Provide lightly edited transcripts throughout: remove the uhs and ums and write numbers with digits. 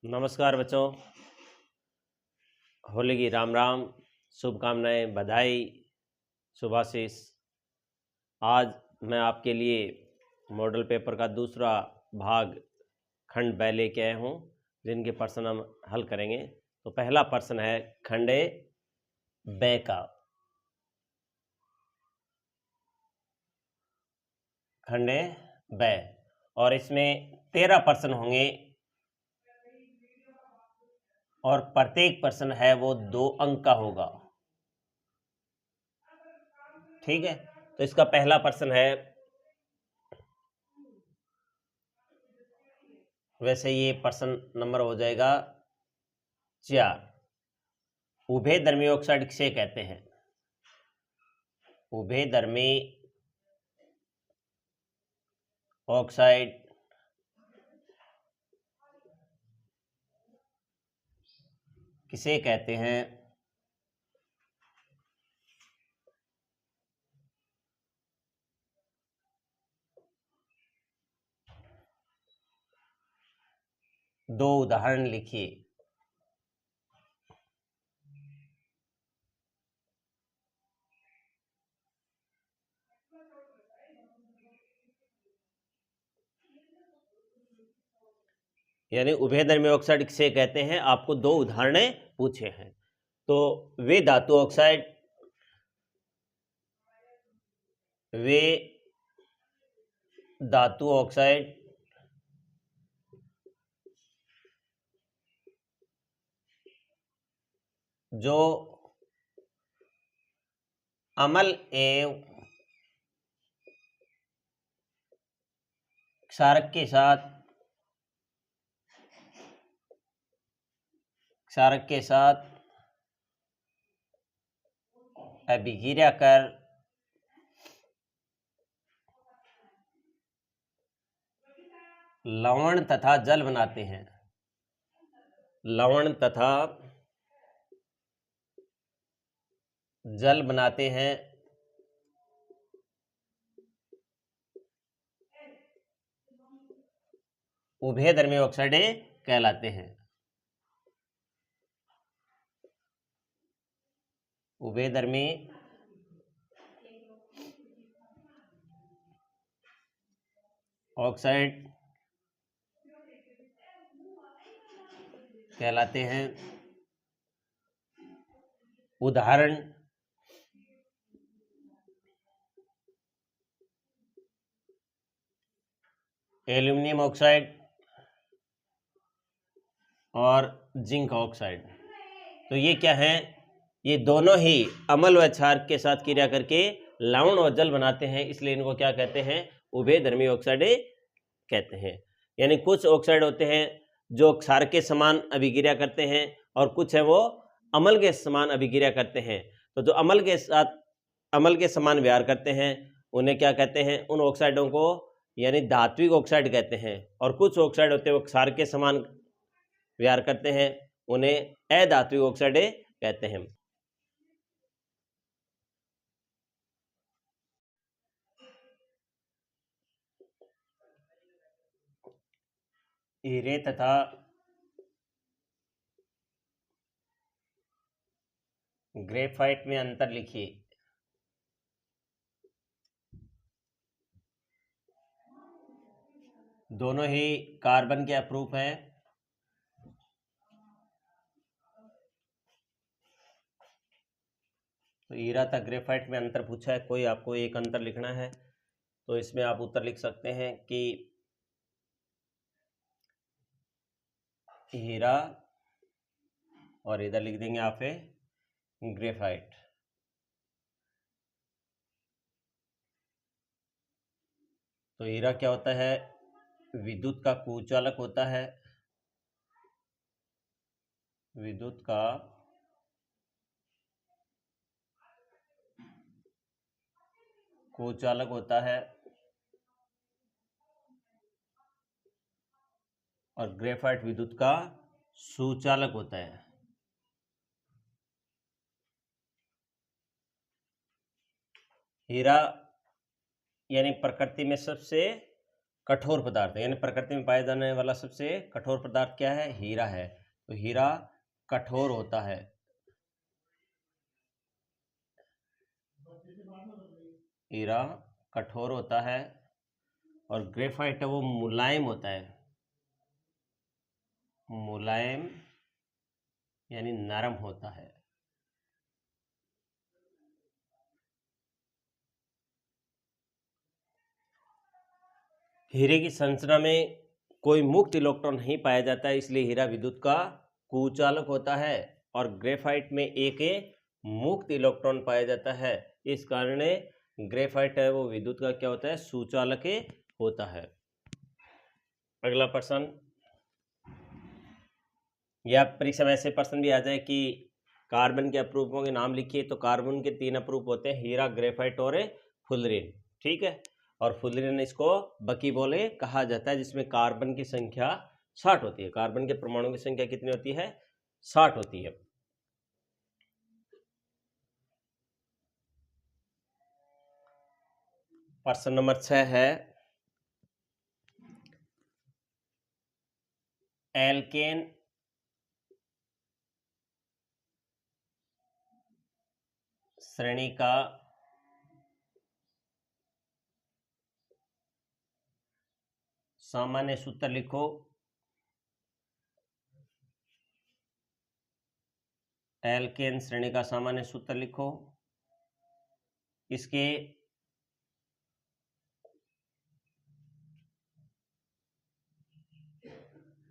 नमस्कार बच्चों, होली की राम राम, शुभकामनाएं, बधाई, शुभाशीष। आज मैं आपके लिए मॉडल पेपर का दूसरा भाग खंड ब लेके आया हूँ, जिनके प्रश्न हम हल करेंगे। तो पहला प्रश्न है खंडे ब का। खंडे ब, और इसमें 13 प्रश्न होंगे और प्रत्येक प्रश्न है वो 2 अंक का होगा। ठीक है, तो इसका पहला प्रश्न है, वैसे ये प्रश्न नंबर हो जाएगा 4। उभयधर्मी ऑक्साइड किसे कहते हैं? उभयधर्मी ऑक्साइड किसे कहते हैं? दो उदाहरण लिखिए। यानी उभयधर्मी ऑक्साइड किसे कहते हैं, आपको 2 उदाहरण पूछे हैं। तो वे धातु ऑक्साइड, वे धातु ऑक्साइड जो अम्ल एवं क्षारक के साथ अभिक्रिया कर लवण तथा जल बनाते हैं। लवण तथा जल बनाते हैं। उभयधर्मी ऑक्साइड कहलाते हैं। उभयधर्मी ऑक्साइड कहलाते हैं। उदाहरण एल्युमिनियम ऑक्साइड और जिंक ऑक्साइड। तो ये क्या है? ये दोनों ही अम्ल व क्षार के साथ क्रिया करके लवण और जल बनाते हैं, इसलिए इनको क्या कहते हैं? उभयधर्मी ऑक्साइड कहते हैं। यानी कुछ ऑक्साइड होते हैं जो क्षार के समान अभिक्रिया करते हैं और कुछ है वो अम्ल के समान अभिक्रिया करते हैं। तो जो अम्ल के समान व्यवहार करते हैं उन्हें क्या कहते हैं? उन ऑक्साइडों को यानी धात्विक ऑक्साइड कहते हैं। और कुछ ऑक्साइड होते हैं वो क्षार के समान व्यवहार करते हैं, उन्हें अधात्विक ऑक्साइड कहते हैं। हीरे तथा ग्रेफाइट में अंतर लिखिए। दोनों ही कार्बन के अपरूप हैं। तो हीरा तथा ग्रेफाइट में अंतर पूछा है, कोई आपको एक अंतर लिखना है तो इसमें आप उत्तर लिख सकते हैं कि हीरा, और इधर लिख देंगे आप ग्रेफाइट। तो हीरा क्या होता है? विद्युत का कुचालक होता है। विद्युत का कुचालक होता है और ग्रेफाइट विद्युत का सुचालक होता है। हीरा यानी प्रकृति में सबसे कठोर पदार्थ, यानी प्रकृति में पाया जाने वाला सबसे कठोर पदार्थ क्या है? हीरा है। तो हीरा कठोर होता है, हीरा कठोर होता है, और ग्रेफाइट है वो मुलायम होता है, मुलायम यानी नरम होता है। हीरे की संरचना में कोई मुक्त इलेक्ट्रॉन नहीं पाया जाता है, इसलिए हीरा विद्युत का कुचालक होता है, और ग्रेफाइट में एक मुक्त इलेक्ट्रॉन पाया जाता है, इस कारण ग्रेफाइट है वो विद्युत का क्या होता है? सुचालक होता है। अगला प्रश्न, या परीक्षा में ऐसे प्रश्न भी आ जाए कि कार्बन के अपरूपों के नाम लिखिए, तो कार्बन के 3 अपरूप होते हैं, हीरा, ग्रेफाइट और फुलरिन। ठीक है, और फुलरिन इसको बकीबोले कहा जाता है, जिसमें कार्बन की संख्या 60 होती है। कार्बन के परमाणु की संख्या कितनी होती है? 60 होती है। प्रश्न नंबर 6 है, एल्केन श्रेणी का सामान्य सूत्र लिखो। एल्केन श्रेणी का सामान्य सूत्र लिखो। इसके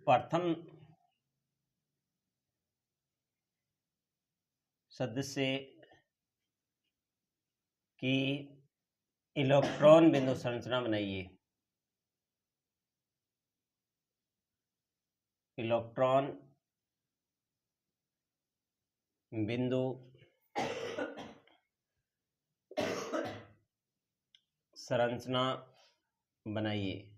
प्रथम सदस्य की इलेक्ट्रॉन बिंदु संरचना बनाइए। इलेक्ट्रॉन बिंदु संरचना बनाइए।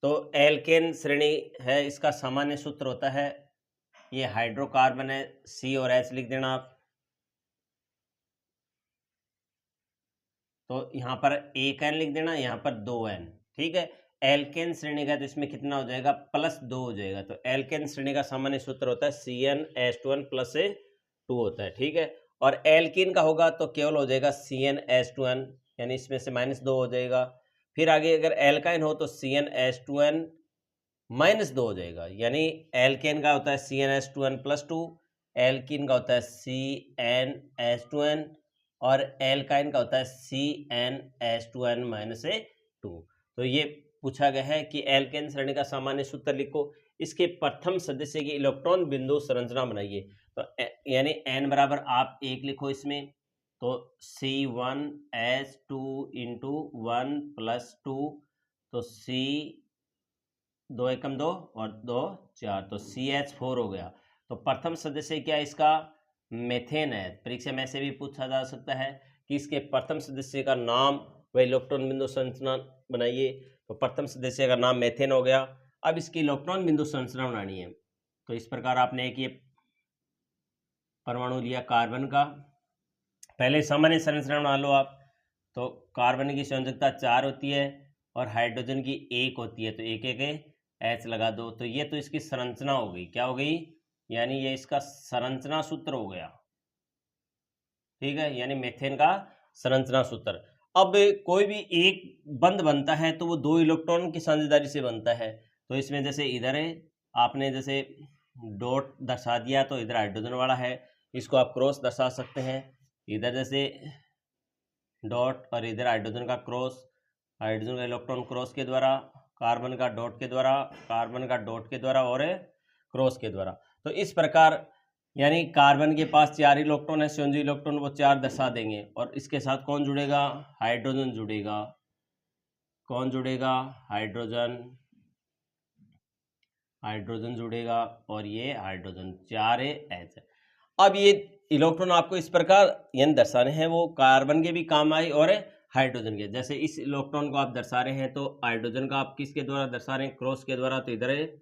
तो एल्केन श्रेणी है, इसका सामान्य सूत्र होता है, ये हाइड्रोकार्बन है, सी और एच लिख देना आप। तो यहाँ पर एक एन लिख देना, यहाँ पर 2 एन। ठीक है, एल्केन श्रेणी का तो इसमें कितना हो जाएगा? +2 हो जाएगा। तो एल्केन श्रेणी का सामान्य सूत्र होता है CnH2n + 2 होता है। ठीक है, और एल्कीन का होगा तो केवल हो जाएगा CnH2n, यानी इसमें से -2 हो जाएगा। फिर आगे अगर एल्काइन हो तो CnH2n -2 हो जाएगा, यानी एल्केन का होता है CnH2n + 2, एल्कीन का होता है CnH2n, और एल्काइन का होता है CnH2n - 2। तो ये पूछा गया है कि एल्केन श्रेणी का सामान्य सूत्र लिखो, इसके प्रथम सदस्य की इलेक्ट्रॉन बिंदु संरचना बनाइए। तो यानी n बराबर आप 1 लिखो इसमें, तो C1H2 × 1 + 2, तो C 2 एकम 2 और 2 4, तो CH4 हो गया। तो प्रथम सदस्य क्या इसका? मेथेन है। परीक्षा में ऐसे भी पूछा जा सकता है कि इसके प्रथम सदस्य का नाम व इलेक्ट्रॉन बिंदु संरचना बनाइए। तो प्रथम सदस्य का नाम मेथेन हो गया। अब इसकी इलेक्ट्रॉन बिंदु संरचना बनानी है, तो इस प्रकार आपने एक ये परमाणु लिया कार्बन का, पहले सामान्य संरचना बना लो आप। तो कार्बन की संयोजकता 4 होती है और हाइड्रोजन की 1 होती है, तो एक एक H लगा दो। तो ये तो इसकी संरचना हो गई, क्या हो गई? यानी ये इसका संरचना सूत्र हो गया। ठीक है, यानी मेथेन का संरचना सूत्र। अब कोई भी एक बंध बनता है तो वो 2 इलेक्ट्रॉन की साझेदारी से बनता है। तो इसमें जैसे इधर है, आपने जैसे डॉट दर्शा दिया तो इधर हाइड्रोजन वाला है, इसको आप क्रॉस दर्शा सकते हैं। इधर जैसे डॉट और इधर हाइड्रोजन का क्रॉस, हाइड्रोजन का इलेक्ट्रॉन क्रॉस के द्वारा, कार्बन का डॉट के द्वारा, कार्बन का डॉट के द्वारा और क्रॉस के द्वारा। तो इस प्रकार यानी कार्बन के पास 4 इलेक्ट्रॉन है, संयोजी इलेक्ट्रॉन वो 4 दर्शा देंगे, और इसके साथ कौन जुड़ेगा? हाइड्रोजन जुड़ेगा। कौन जुड़ेगा? हाइड्रोजन, हाइड्रोजन जुड़ेगा, और ये हाइड्रोजन 4 H। अब ये इलेक्ट्रॉन आपको इस प्रकार यानी दर्शाने हैं, वो कार्बन के भी काम आए और हाइड्रोजन के। जैसे इस इलेक्ट्रॉन को आप दर्शा रहे हैं, तो हाइड्रोजन का आप किसके द्वारा दर्शा रहे हैं? क्रॉस के द्वारा। तो इधर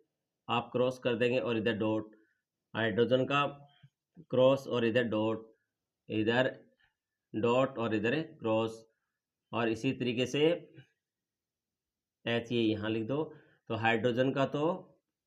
आप क्रॉस कर देंगे और इधर डॉट, हाइड्रोजन का क्रॉस और इधर डॉट, इधर डॉट और इधर है क्रॉस, और इसी तरीके से एच ये यहाँ लिख दो, तो हाइड्रोजन का तो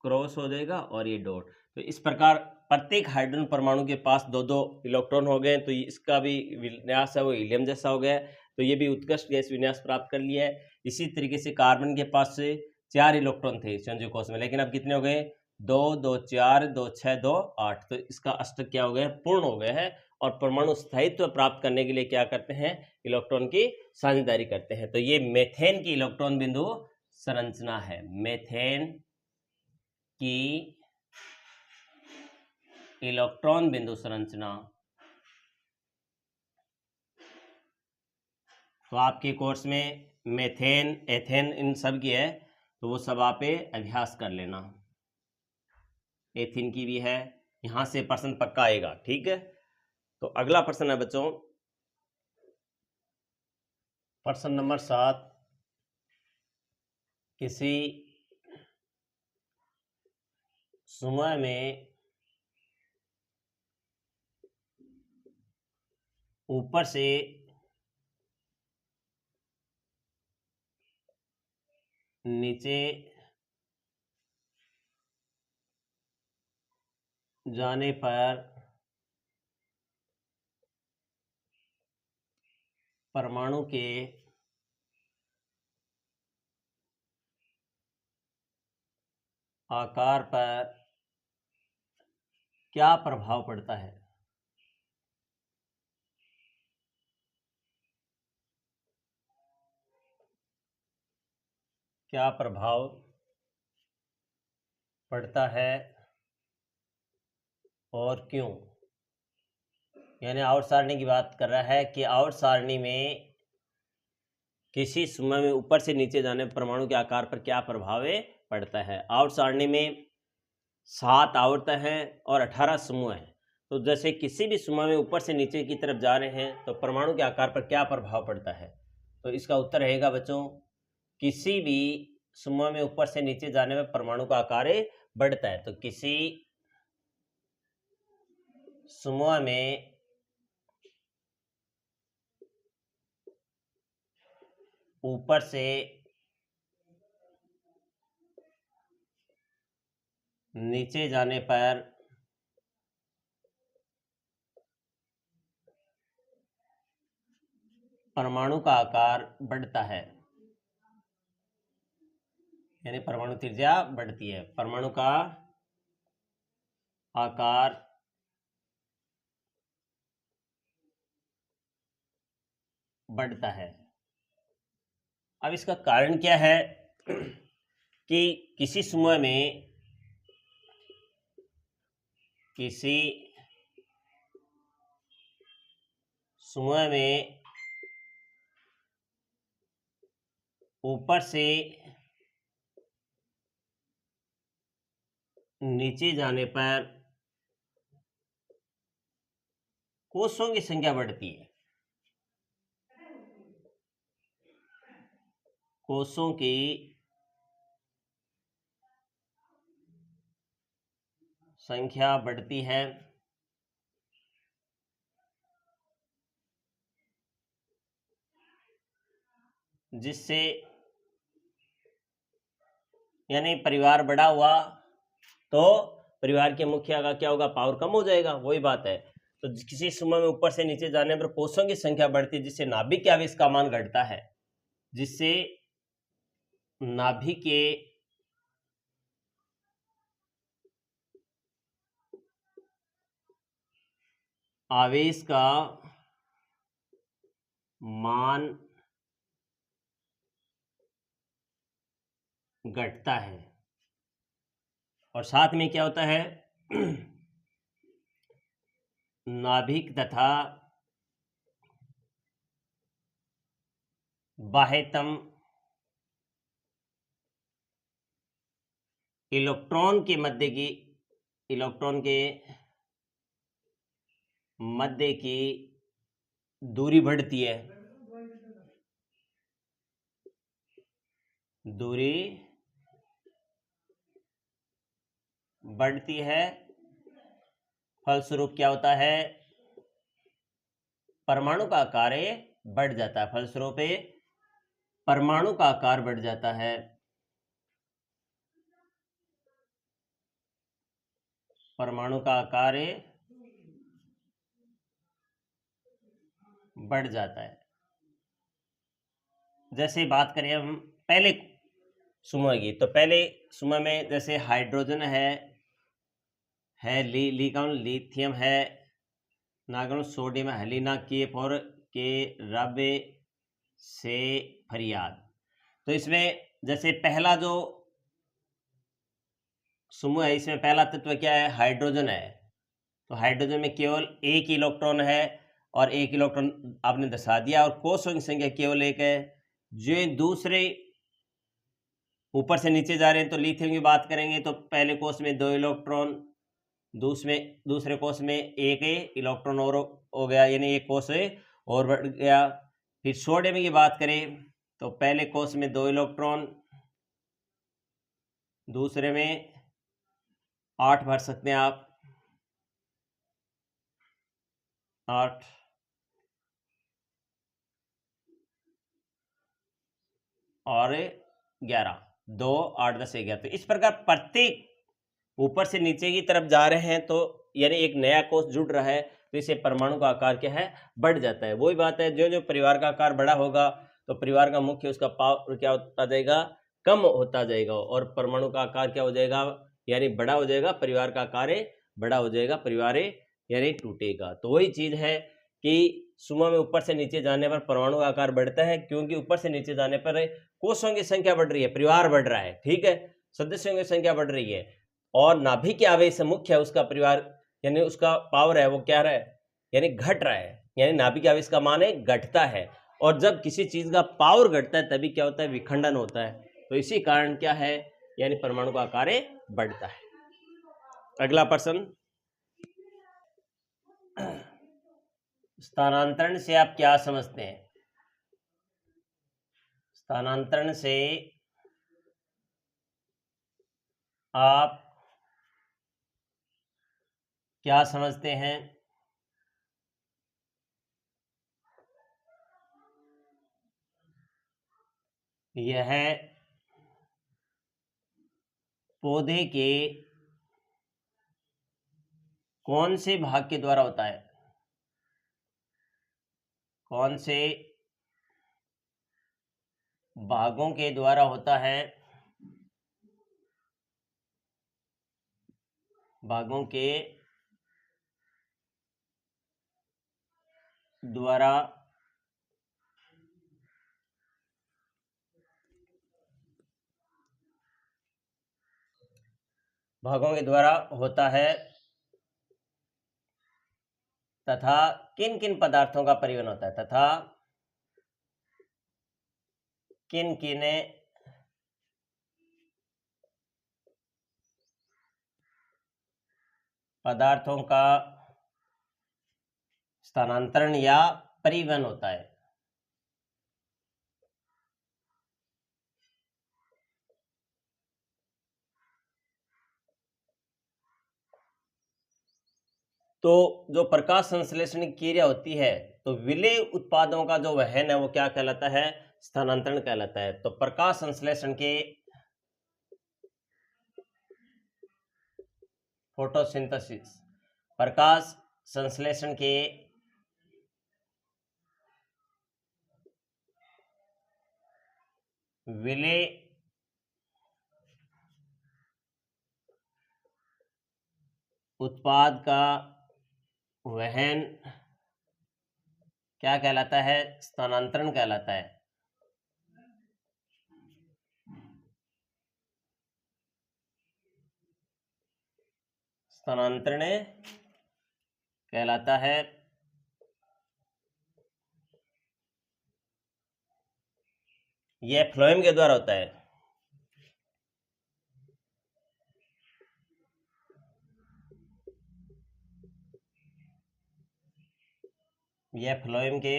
क्रॉस हो जाएगा और ये डॉट। तो इस प्रकार प्रत्येक हाइड्रोजन परमाणु के पास दो दो इलेक्ट्रॉन हो गए, तो इसका भी विन्यास है वो हीलियम जैसा हो गया, तो ये भी उत्कृष्ट गैस विन्यास प्राप्त कर लिया है। इसी तरीके से कार्बन के पास से 4 इलेक्ट्रॉन थे संयुग कोश में, लेकिन अब कितने हो गए, 2 2 4 2 6 2 8, तो इसका अष्टक क्या हो गया, पूर्ण हो गया है। और परमाणु स्थायित्व प्राप्त करने के लिए क्या करते हैं, इलेक्ट्रॉन की साझेदारी करते हैं। तो ये मेथेन की इलेक्ट्रॉन बिंदु संरचना है, मेथेन की इलेक्ट्रॉन बिंदु संरचना। तो आपके कोर्स में मेथेन, एथेन इन सब की है, तो वो सब आप अभ्यास कर लेना। एथिन की भी है, यहां से प्रश्न पक्का आएगा, ठीक है। तो अगला प्रश्न है बच्चों, प्रश्न नंबर 7, किसी समूह में ऊपर से नीचे जाने पर परमाणु के आकार पर क्या प्रभाव पड़ता है। क्या प्रभाव पड़ता है और क्यों। यानी आवर्त सारणी की बात कर रहा है कि आवर्त सारणी में किसी समूह में ऊपर से नीचे जाने पर परमाणु के आकार पर क्या प्रभाव पड़ता है। आवर्त सारणी में 7 आवर्त हैं और 18 समूह हैं। तो जैसे किसी भी समूह में ऊपर से नीचे की तरफ जा रहे हैं तो परमाणु के आकार पर क्या प्रभाव पड़ता है। तो इसका उत्तर रहेगा बच्चों, किसी भी समूह में ऊपर से नीचे जाने में परमाणु का आकार बढ़ता है। तो किसी समूह में ऊपर से नीचे जाने पर परमाणु का आकार बढ़ता है, यानी परमाणु त्रिज्या बढ़ती है, परमाणु का आकार बढ़ता है। अब इसका कारण क्या है कि किसी समूह में ऊपर से नीचे जाने पर कोषों की संख्या बढ़ती है, कोषों की संख्या बढ़ती है, जिससे यानी परिवार बड़ा हुआ तो परिवार के मुखिया का क्या होगा, पावर कम हो जाएगा, वही बात है। तो किसी समूह में ऊपर से नीचे जाने पर कोषों की संख्या बढ़ती है, जिससे नाभिक के आवेश का मान घटता है, जिससे नाभिक के आवेश का मान घटता है। और साथ में क्या होता है नाभिक तथा बाह्यतम इलेक्ट्रॉन के मध्य की दूरी बढ़ती है, दूरी बढ़ती है। फलस्वरूप क्या होता है, परमाणु का आकार बढ़ जाता है, फलस्वरूप परमाणु का आकार बढ़ जाता है। परमाणु का आकार बढ़ जाता है। जैसे बात करें हम पहले समूह की, तो पहले समूह में जैसे हाइड्रोजन है लिथियम है, नागन सोडियम हेलिना के और के रबे से फरियाद। तो इसमें जैसे पहला जो समूह है, इसमें पहला तत्व क्या है, हाइड्रोजन है। तो हाइड्रोजन में केवल एक इलेक्ट्रॉन है और एक इलेक्ट्रॉन आपने दर्शा दिया, और कोषों की संख्या केवल एक है। जो दूसरे ऊपर से नीचे जा रहे हैं, तो लिथियम की बात करेंगे तो पहले कोष में 2 इलेक्ट्रॉन, दूसरे कोष में एक इलेक्ट्रॉन और हो गया, यानी एक कोष और बढ़ गया। फिर सोडियम की बात करें तो पहले कोष में 2 इलेक्ट्रॉन, दूसरे में 8 भर सकते हैं आप, 8 और 11, 2 8 10 11। तो इस प्रकार प्रत्येक ऊपर से नीचे की तरफ जा रहे हैं, तो यानी एक नया कोष जुड़ रहा है, तो इसे परमाणु का आकार क्या है, बढ़ जाता है। वही बात है, जो जो परिवार का आकार बड़ा होगा तो परिवार का मुख्य उसका पावर क्या होता जाएगा, कम होता जाएगा, और परमाणु का आकार क्या हो जाएगा, यानी बड़ा हो जाएगा, परिवार का आकार बड़ा हो जाएगा, परिवार यानी टूटेगा। तो वही चीज है कि समूह में ऊपर से नीचे जाने पर परमाणु का आकार बढ़ता है, क्योंकि ऊपर से नीचे जाने पर कोषों की संख्या बढ़ रही है, परिवार बढ़ रहा है, ठीक है, सदस्यों की संख्या बढ़ रही है, और नाभिक के आवेश मुख्य है उसका परिवार, यानी उसका पावर है वो क्या रहा है, यानी घट रहा है, यानी नाभिक के आवेश का मान है घटता है। और जब किसी चीज का पावर घटता है तभी क्या होता है, विखंडन होता है। तो इसी कारण क्या है, यानी परमाणु का आकार बढ़ता है। अगला प्रश्न, स्थानांतरण से आप क्या समझते हैं? स्थानांतरण से आप क्या समझते हैं? यह पौधे के कौन से भाग के द्वारा होता है? कौन से भागों के द्वारा होता है? भागों के द्वारा होता है, तथा किन किन पदार्थों का परिवहन होता है, तथा किन किन पदार्थों का स्थानांतरण या परिवहन होता है। तो जो प्रकाश संश्लेषण की क्रिया होती है, तो विलेय उत्पादों का जो वहन है वो क्या कहलाता है, स्थानांतरण कहलाता है। तो प्रकाश संश्लेषण के फोटोसिंथेसिस, प्रकाश संश्लेषण के विलेय उत्पाद का वहन क्या कहलाता है, स्थानांतरण कहलाता है। स्थानांतरण कहलाता है। यह फ्लोएम के द्वारा होता है। यह फ्लोएम के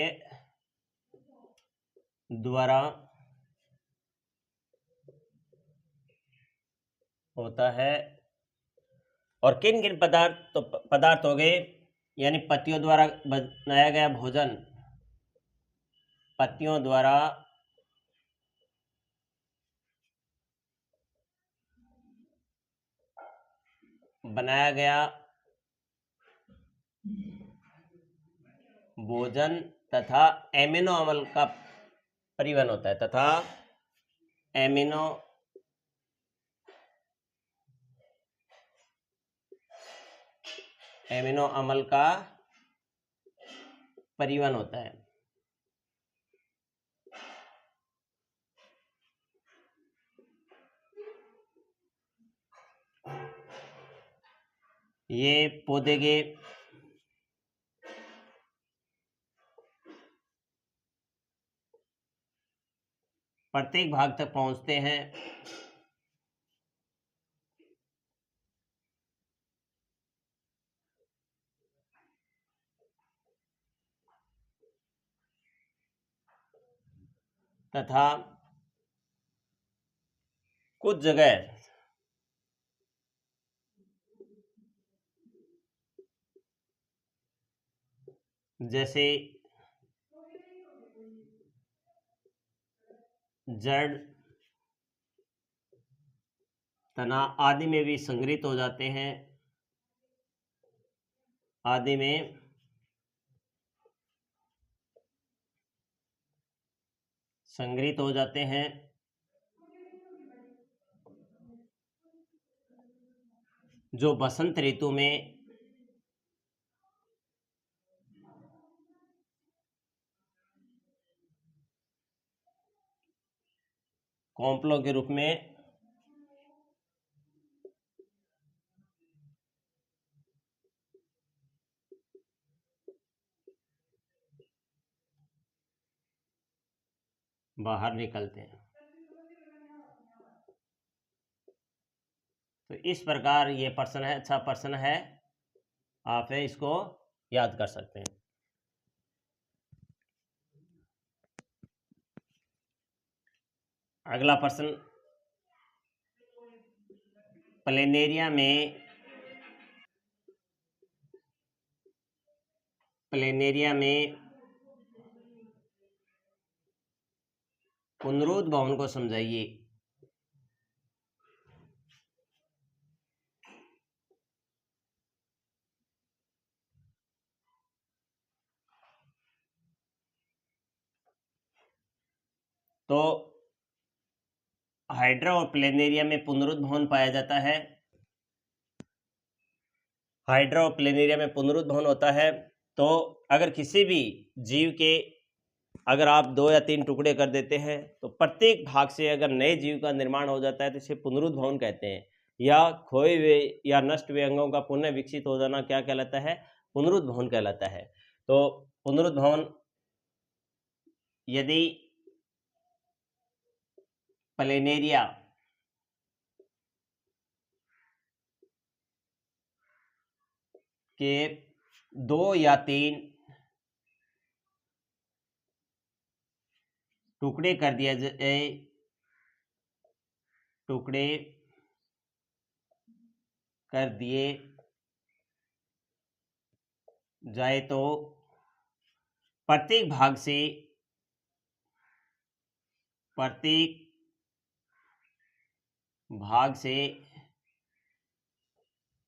द्वारा होता है। और किन किन पदार्थ, तो पदार्थ हो गए यानी पत्तियों द्वारा बनाया गया भोजन, पत्तियों द्वारा बनाया गया भोजन तथा एमिनो अम्ल का परिवहन होता है, तथा एमिनो अम्ल का परिवहन होता है। ये पौधे के प्रत्येक भाग तक पहुंचते हैं तथा कुछ जगह जैसे जड़, तना आदि में भी संग्रहित हो जाते हैं, आदि में संग्रहित हो जाते हैं। जो बसंत ऋतु में कॉम्प्लो के रूप में बाहर निकलते हैं। तो इस प्रकार ये प्रश्न है, अच्छा प्रश्न है, आप इसको याद कर सकते हैं। अगला प्रश्न, प्लेनेरिया में पुनरुद्ध भवन को समझाइए। तो हाइड्रा और प्लेनेरिया में पुनरुद्ध भवन पाया जाता है। हाइड्रा और प्लेनेरिया में पुनरुद्ध भवन होता है। तो अगर किसी भी जीव के अगर आप 2 या 3 टुकड़े कर देते हैं तो प्रत्येक भाग से अगर नए जीव का निर्माण हो जाता है तो इसे पुनरुद्ध भवन कहते हैं। या खोए हुए या नष्ट हुए अंगों का पुनः विकसित हो जाना क्या कहलाता है? पुनरुद्ध भवन कहलाता है। तो पुनरुद्ध भवन यदि प्लेनेरिया के 2 या 3 टुकड़े कर दिया जाए, टुकड़े कर दिए जाए तो प्रत्येक भाग से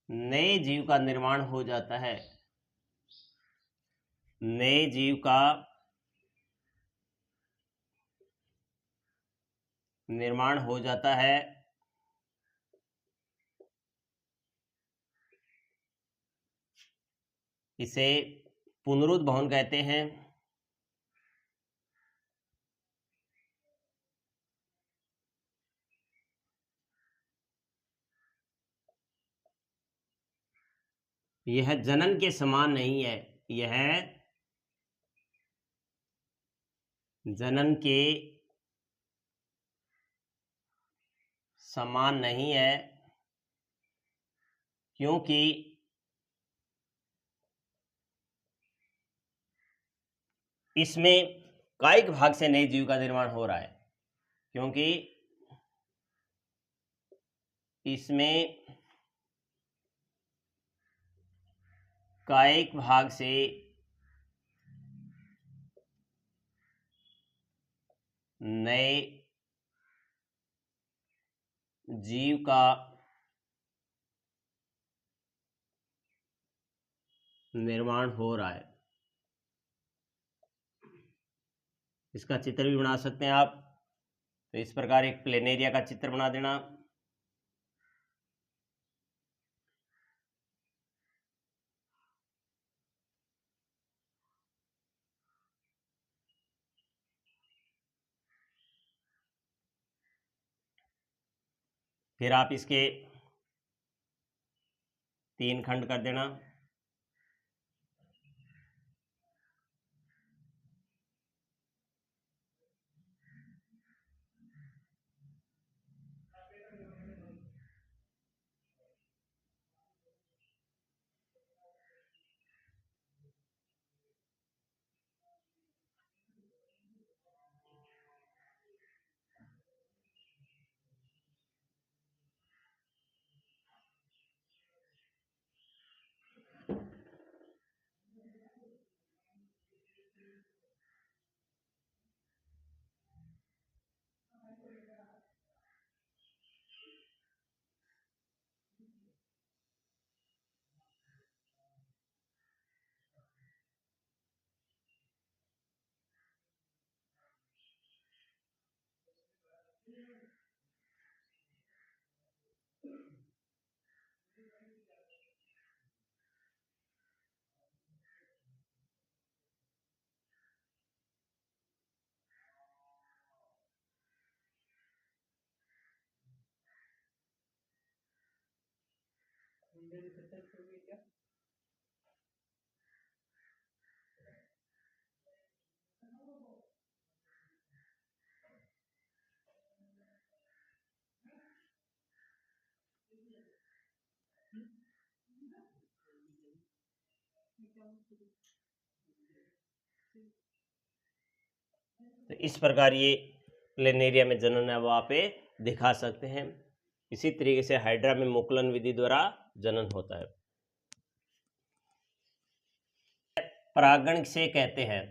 नए जीव का निर्माण हो जाता है। नए जीव का निर्माण हो जाता है। इसे पुनरुद्ध भवन कहते हैं। यह जनन के समान नहीं है। यह जनन के समान नहीं है, क्योंकि इसमें कायिक भाग से नए जीव का निर्माण हो रहा है। क्योंकि इसमें कायिक भाग से नए जीव का निर्माण हो रहा है। इसका चित्र भी बना सकते हैं आप। तो इस प्रकार एक प्लेनेरिया का चित्र बना देना। फिर आप इसके 3 खंड कर देना। तो इस प्रकार ये प्लेनेरिया में जनन है वो आप दिखा सकते हैं। इसी तरीके से हाइड्रा में मुकुलन विधि द्वारा जनन होता है। परागण किसे कहते हैं?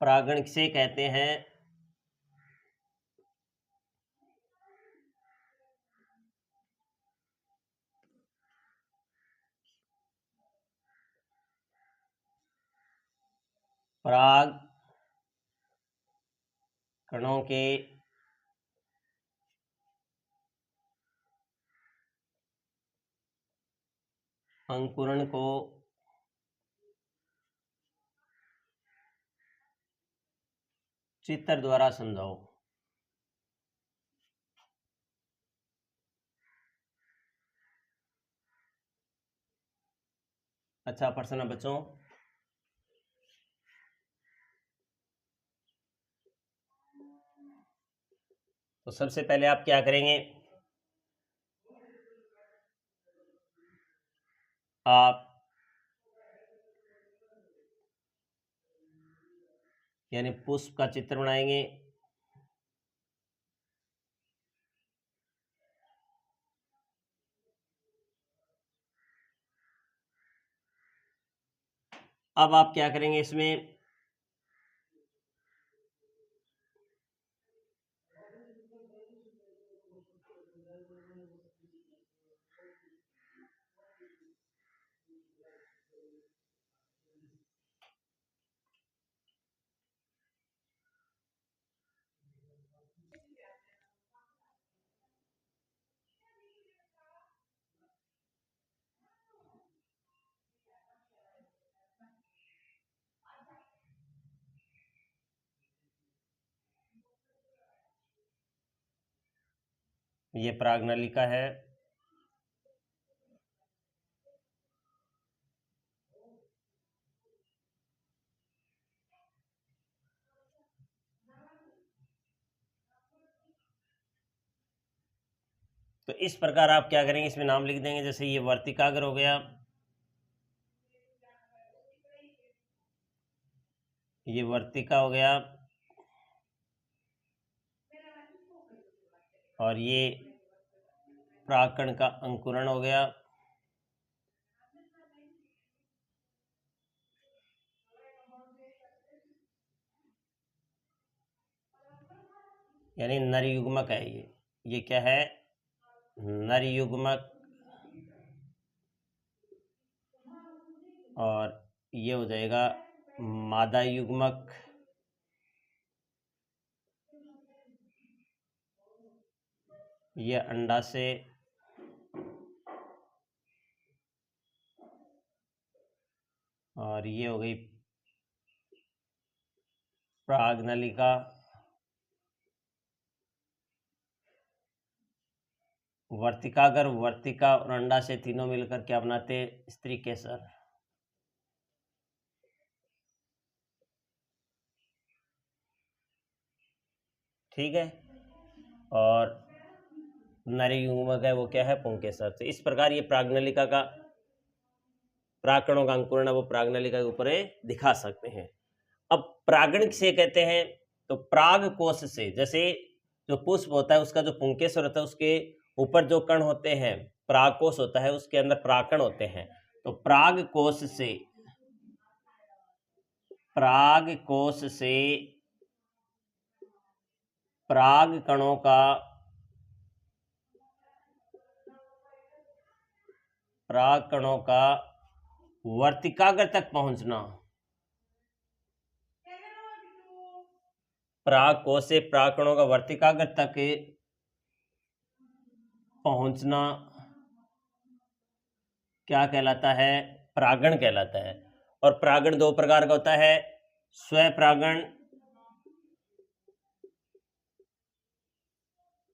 परागण किसे कहते हैं? पराग कणों के अंकुरण को चित्र द्वारा समझाओ। अच्छा प्रश्न है बच्चों। तो सबसे पहले आप क्या करेंगे? आप यानी पुष्प का चित्र बनाएंगे। अब आप क्या करेंगे इसमें? ये परागनलिका है। तो इस प्रकार आप क्या करेंगे? इसमें नाम लिख देंगे। जैसे ये वर्तिकाग्र हो गया, ये वर्तिका हो गया, और ये परागकण का अंकुरण हो गया। यानी नर युग्मक है ये क्या है? नर युग्मक। और ये हो जाएगा मादा युग्मक। ये अंडा से और ये हो गई प्राग्नलिका। वर्तिकागर, वर्तिका और अंडा से तीनों मिलकर क्या बनाते? स्त्री केसर। ठीक है। और नर युग्मक है वो क्या है? पुंकेसर। तो इस प्रकार ये प्राग्नलिका का परागकणों का अंकुरण है वो प्राग्नलिका के ऊपर दिखा सकते हैं। अब परागण किसे कहते हैं? तो पराग कोश से, जैसे जो पुष्प होता है उसका जो पुंकेसर होता है उसके ऊपर जो कण होते हैं, परागकोश होता है, उसके अंदर परागकण होते हैं। तो परागकोश से परागकणों का वर्तिकाग्र तक पहुंचना, परागकोश से परागकणों का वर्तिकाग्र तक पहुंचना क्या कहलाता है? परागण कहलाता है। और परागण दो प्रकार का होता है, स्वपरागण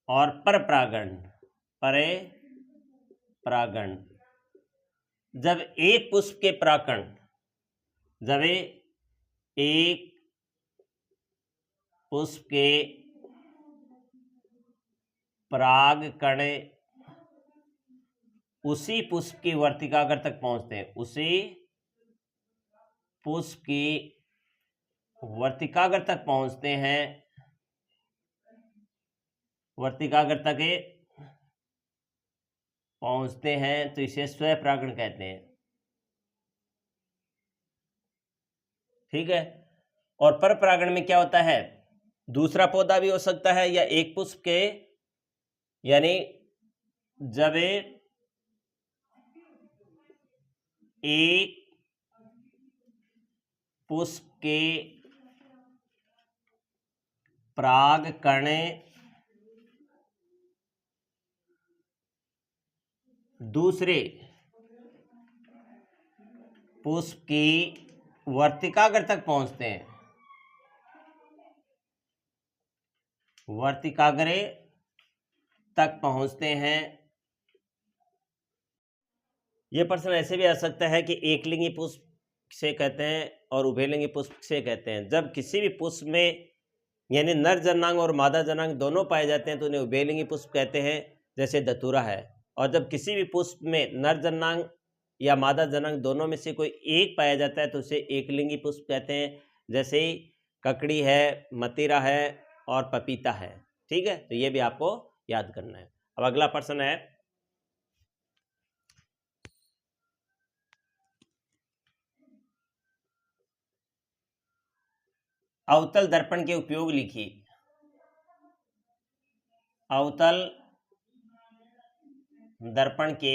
और परपरागण। परागण जब एक पुष्प के परागकण, जब एक पुष्प के परागकण उसी पुष्प की वर्तिकाग्र तक पहुंचते हैं, उसी पुष्प की वर्तिकाग्र तक पहुंचते हैं, वर्तिकाग्र तक पहुंचते हैं, तो इसे स्वपरागण कहते हैं। ठीक है। और परपरागण में क्या होता है? दूसरा पौधा भी हो सकता है या एक पुष्प के, यानी जब एक पुष्प के परागकण दूसरे पुष्प की वर्तिकाग्र तक पहुंचते हैं, वर्तिकाग्र तक पहुंचते हैं। यह प्रश्न ऐसे भी आ सकता है कि एकलिंगी पुष्प से कहते हैं और उभयलिंगी पुष्प से कहते हैं। जब किसी भी पुष्प में यानी नर जनांग और मादा जनांग दोनों पाए जाते हैं तो उन्हें उभयलिंगी पुष्प कहते हैं, जैसे धतूरा है। और जब किसी भी पुष्प में नर जनांग या मादा जनांग दोनों में से कोई एक पाया जाता है तो उसे एकलिंगी पुष्प कहते हैं, जैसे ककड़ी है, मतीरा है और पपीता है। ठीक है, तो ये भी आपको याद करना है। अब अगला प्रश्न है, अवतल दर्पण के उपयोग लिखिए। अवतल दर्पण के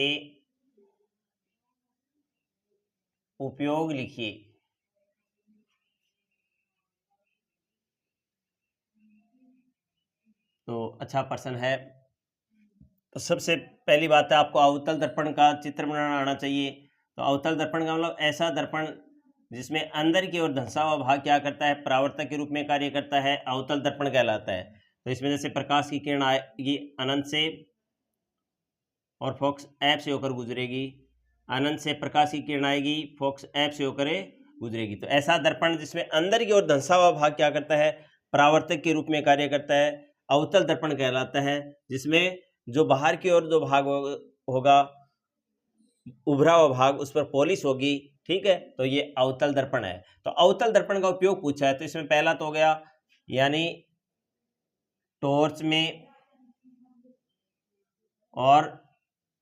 उपयोग लिखिए। तो अच्छा प्रश्न है। तो सबसे पहली बात है आपको अवतल दर्पण का चित्र बनाना आना चाहिए। तो अवतल दर्पण का मतलब ऐसा दर्पण जिसमें अंदर की ओर धंसा हुआ भाग क्या करता है? परावर्तक के रूप में कार्य करता है, अवतल दर्पण कहलाता है। तो इसमें जैसे प्रकाश की किरण आएगी अनंत से और फोकस ऐप से होकर गुजरेगी, अनंत से प्रकाश की किरण आएगी, फोकस ऐप से होकर गुजरेगी। तो ऐसा दर्पण जिसमें अंदर की ओर धंसा हुआ भाग क्या करता है? परावर्तक के रूप में कार्य करता है, अवतल दर्पण कहलाता है। जिसमें जो बाहर की ओर जो भाग होगा, उभरा हुआ भाग, उस पर पॉलिश होगी। ठीक है, तो ये अवतल दर्पण है। तो अवतल दर्पण का उपयोग पूछा है तो इसमें पहला तो हो गया यानी टॉर्च में और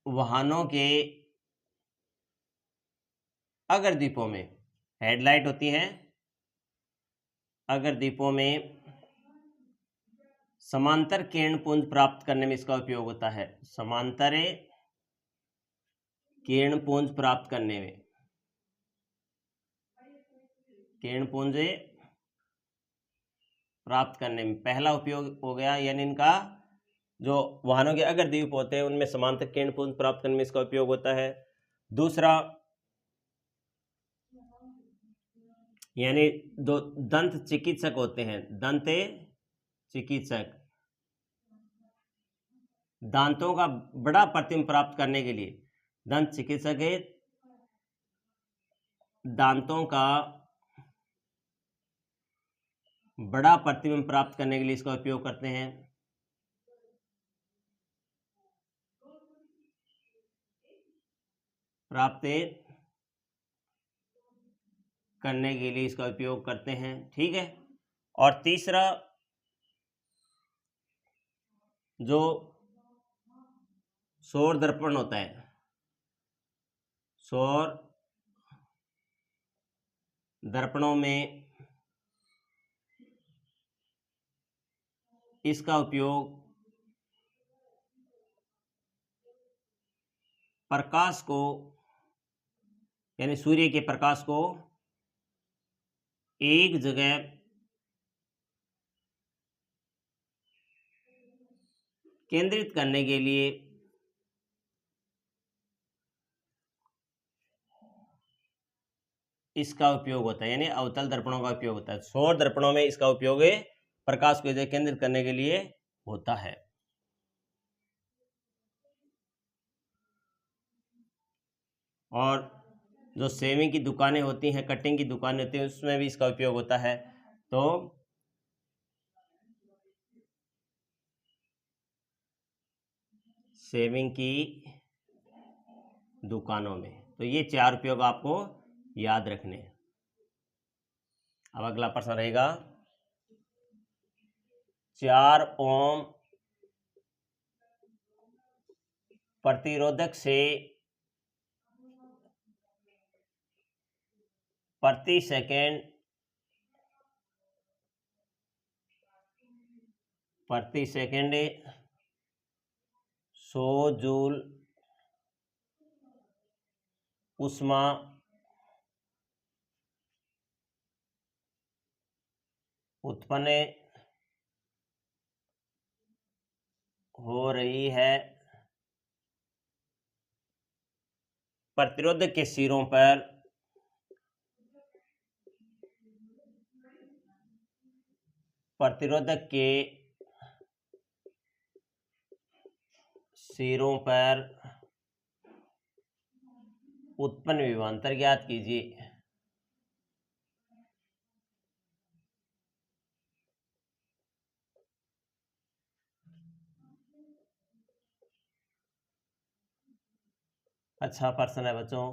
वाहनों के अगर दीपों में हेडलाइट होती है, अगर दीपों में समांतर किरण पुंज प्राप्त करने में इसका उपयोग होता है। समांतर किरण पुंज प्राप्त करने में, किरण पुंज प्राप्त करने में पहला उपयोग हो गया, यानी इनका जो वाहनों के अगर दीप होते हैं उनमें समांतर किरण पुंज प्राप्त करने में इसका उपयोग होता है। दूसरा, यानी दो दंत चिकित्सक होते हैं, दंत चिकित्सक दांतों का बड़ा प्रतिबिंब प्राप्त करने के लिए, दंत चिकित्सक दांतों का बड़ा प्रतिबिंब प्राप्त करने के लिए इसका उपयोग करते हैं। प्राप्त करने के लिए इसका उपयोग करते हैं, ठीक है। और तीसरा, जो सौर दर्पण होता है, सौर दर्पणों में इसका उपयोग प्रकाश को, यानी सूर्य के प्रकाश को एक जगह केंद्रित करने के लिए इसका उपयोग होता है, यानी अवतल दर्पणों का उपयोग होता है। सौर दर्पणों में इसका उपयोग प्रकाश को केंद्रित करने के लिए होता है। और जो सेविंग की दुकानें होती हैं, कटिंग की दुकानें होती हैं, उसमें भी इसका उपयोग होता है। तो सेविंग की दुकानों में, तो ये 4 उपयोग आपको याद रखने हैं। अब अगला प्रश्न रहेगा, 4 ओम प्रतिरोधक से प्रति सेकंड 100 जूल उष्मा उत्पन्न हो रही है। प्रतिरोधक के सिरों पर प्रतिरोधक के सिरों पर उत्पन्न विभवांतर ज्ञात कीजिए। अच्छा प्रश्न है बच्चों।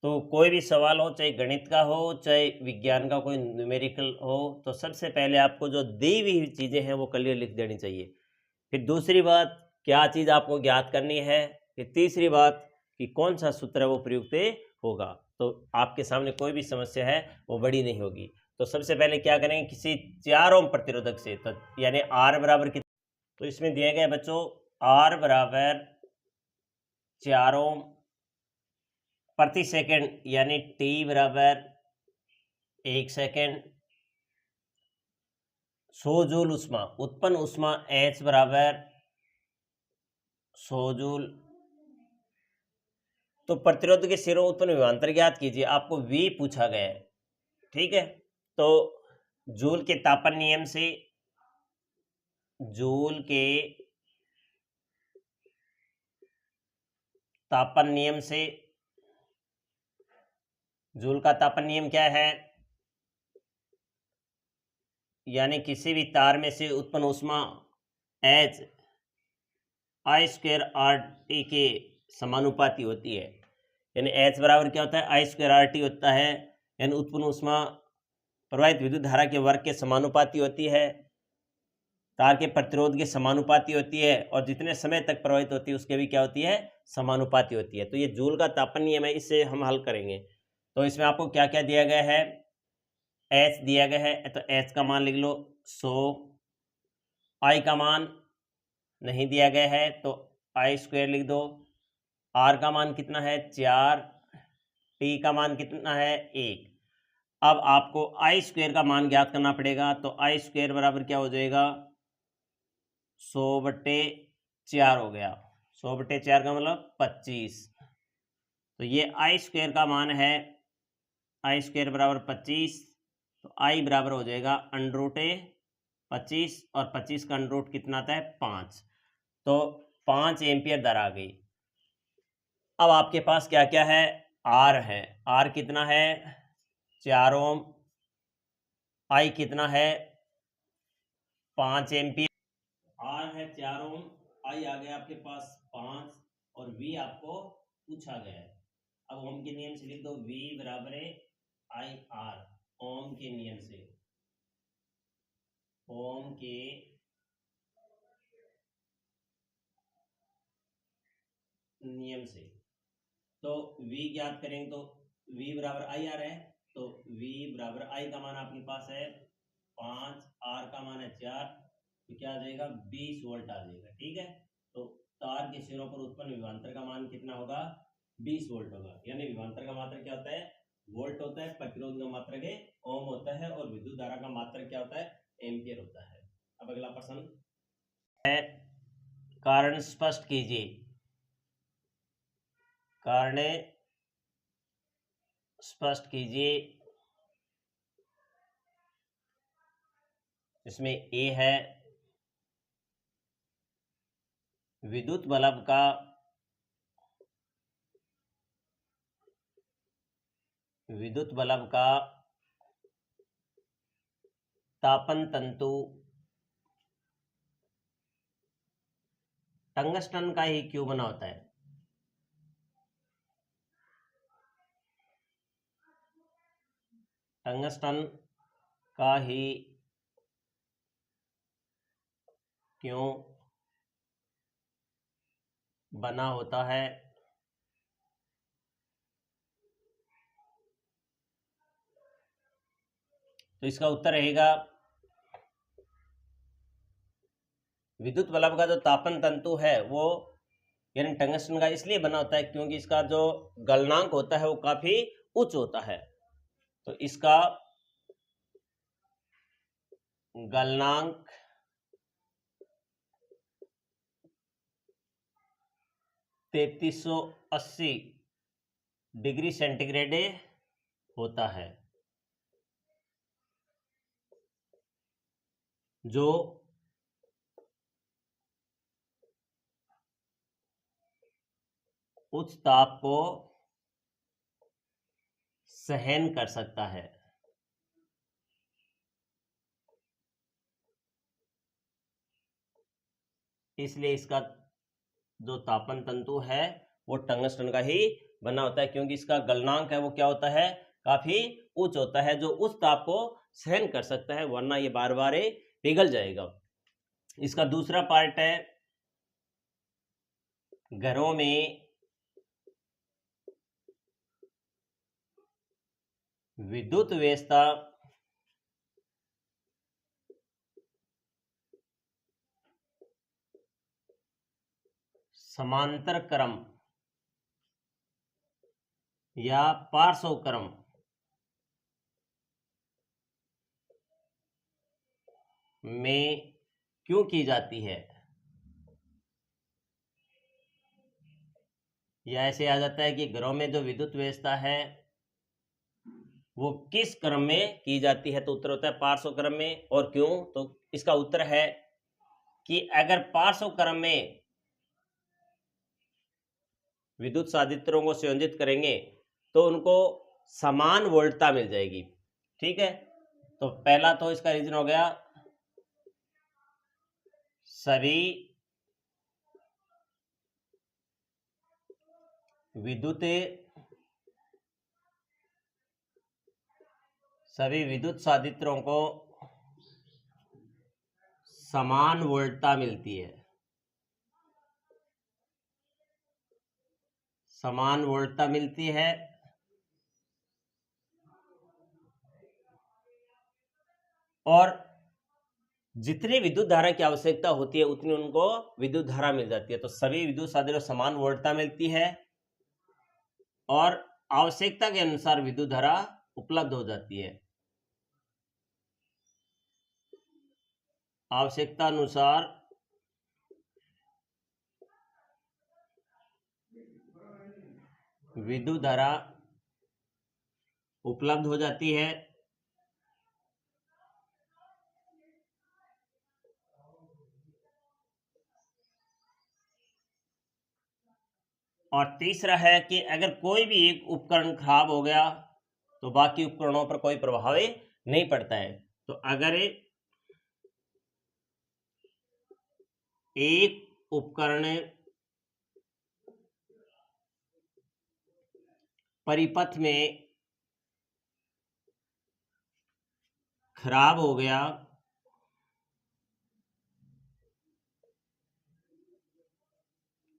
तो कोई भी सवाल हो, चाहे गणित का हो, चाहे विज्ञान का कोई न्यूमेरिकल हो, तो सबसे पहले आपको जो दी हुई चीज़ें हैं वो क्लियर लिख देनी चाहिए। फिर दूसरी बात, क्या चीज़ आपको ज्ञात करनी है। फिर तीसरी बात कि कौन सा सूत्र है वो प्रयुक्त होगा। तो आपके सामने कोई भी समस्या है वो बड़ी नहीं होगी। तो सबसे पहले क्या करेंगे, किसी 4 ओम प्रतिरोधक से, तो यानी R बराबर कितना, तो इसमें दिए गए बच्चों R बराबर 4 ओम प्रति सेकंड, यानी T बराबर 1 सेकंड, 100 जूल उष्मा, उत्पन्न उष्मा H बराबर 100 जूल। तो प्रतिरोध के सिरों उत्पन्न विभवांतर ज्ञात कीजिए, आपको V पूछा गया है, ठीक है। तो जूल के तापन नियम से, जूल के तापन नियम से, जूल का तापन नियम क्या है, यानी किसी भी तार में से उत्पन्न उष्मा H I²RT के समानुपाती होती है। यानी H बराबर क्या होता है, I²RT होता है, यानी उत्पन्न उष्मा प्रवाहित विद्युत धारा के वर्ग के समानुपाती होती है। तार के प्रतिरोध के समानुपाती होती है और जितने समय तक प्रवाहित होती है उसके भी क्या होती है, समानुपाती होती है। तो ये जूल का तापन नियम है, इससे हम हल करेंगे। तो इसमें आपको क्या क्या दिया गया है, एच दिया गया है, तो एच का मान लिख लो 100, आई का मान नहीं दिया गया है तो आई स्क्वायर लिख दो, आर का मान कितना है 4, टी का मान कितना है 1। अब आपको आई स्क्वायर का मान ज्ञात करना पड़ेगा, तो आई स्क्वायर बराबर क्या हो जाएगा, 100/4 हो गया। 100/4 का मतलब 25। तो ये आई स्क्वायर का मान है, आई स्क्वायर बराबर 25, तो आई बराबर हो जाएगा √25 और 25 का अंडर कितना आता है 5। तो 5 एम्पियर दर आ गई। अब आपके पास क्या क्या है, आर है, आर कितना है 4 ओम, आई कितना है 5 एम्पियर, आर है 4 ओम, आई आ गया आपके पास 5 और वी आपको पूछा गया है। अब ओम के नियम से लिख दो, वी बराबर है आई आर, ओम के नियम से, ओम के नियम से। तो V ज्ञात करेंगे तो V बराबर आई आ रहा है, तो V बराबर आई का मान आपके पास है 5, R का मान है 4, तो क्या आ जाएगा 20 वोल्ट आ जाएगा। ठीक है, तो तार के सिरों पर उत्पन्न विभवांतर का मान कितना होगा 20 वोल्ट होगा। यानी विभवांतर का मात्रक क्या होता है, वोल्ट होता है, प्रतिरोध का मात्रक है ओम होता है और विद्युत धारा का मात्रक क्या होता है, एम्पियर होता है। अब अगला प्रश्न है, कारण स्पष्ट कीजिए, कारण स्पष्ट कीजिए। इसमें ए है विद्युत बल्ब का तापन तंतु टंगस्टन का ही क्यों बना होता है। टंगस्टन का ही क्यों बना होता है। तो इसका उत्तर रहेगा, विद्युत बल्ब का जो तापन तंतु है वो यानी टंगस्टन का इसलिए बना होता है क्योंकि इसका जो गलनांक होता है वो काफी उच्च होता है। तो इसका गलनांक 3380 डिग्री सेंटीग्रेड होता है, जो उच्च ताप को सहन कर सकता है। इसलिए इसका जो तापन तंतु है वो टंगस्टन का ही बना होता है क्योंकि इसका गलनांक है वो क्या होता है, काफी उच्च होता है, जो उस ताप को सहन कर सकता है, वरना ये बार बार पिघल जाएगा। इसका दूसरा पार्ट है, घरों में विद्युत व्यवस्था समांतर क्रम या पार्श्व क्रम में क्यों की जाती है। या ऐसे आ जाता है कि घरों में जो विद्युत व्यवस्था है वो किस क्रम में की जाती है, तो उत्तर होता है पार्श्व क्रम में। और क्यों, तो इसका उत्तर है कि अगर पार्श्व क्रम में विद्युत साधित्रों को संयोजित करेंगे तो उनको समान वोल्टता मिल जाएगी। ठीक है, तो पहला तो इसका रीजन हो गया, सभी विद्युत साधित्रों को समान वोल्टता मिलती है, समान वोल्टता मिलती है और जितनी विद्युत धारा की आवश्यकता होती है उतनी उनको विद्युत धारा मिल जाती है। तो सभी विद्युत साधनों समान वोल्टता मिलती है और आवश्यकता के अनुसार विद्युत धारा उपलब्ध हो जाती है। आवश्यकता अनुसार विद्युत धारा उपलब्ध हो जाती है और तीसरा है कि अगर कोई भी एक उपकरण खराब हो गया तो बाकी उपकरणों पर कोई प्रभाव नहीं पड़ता है। तो अगर एक उपकरण परिपथ में खराब हो गया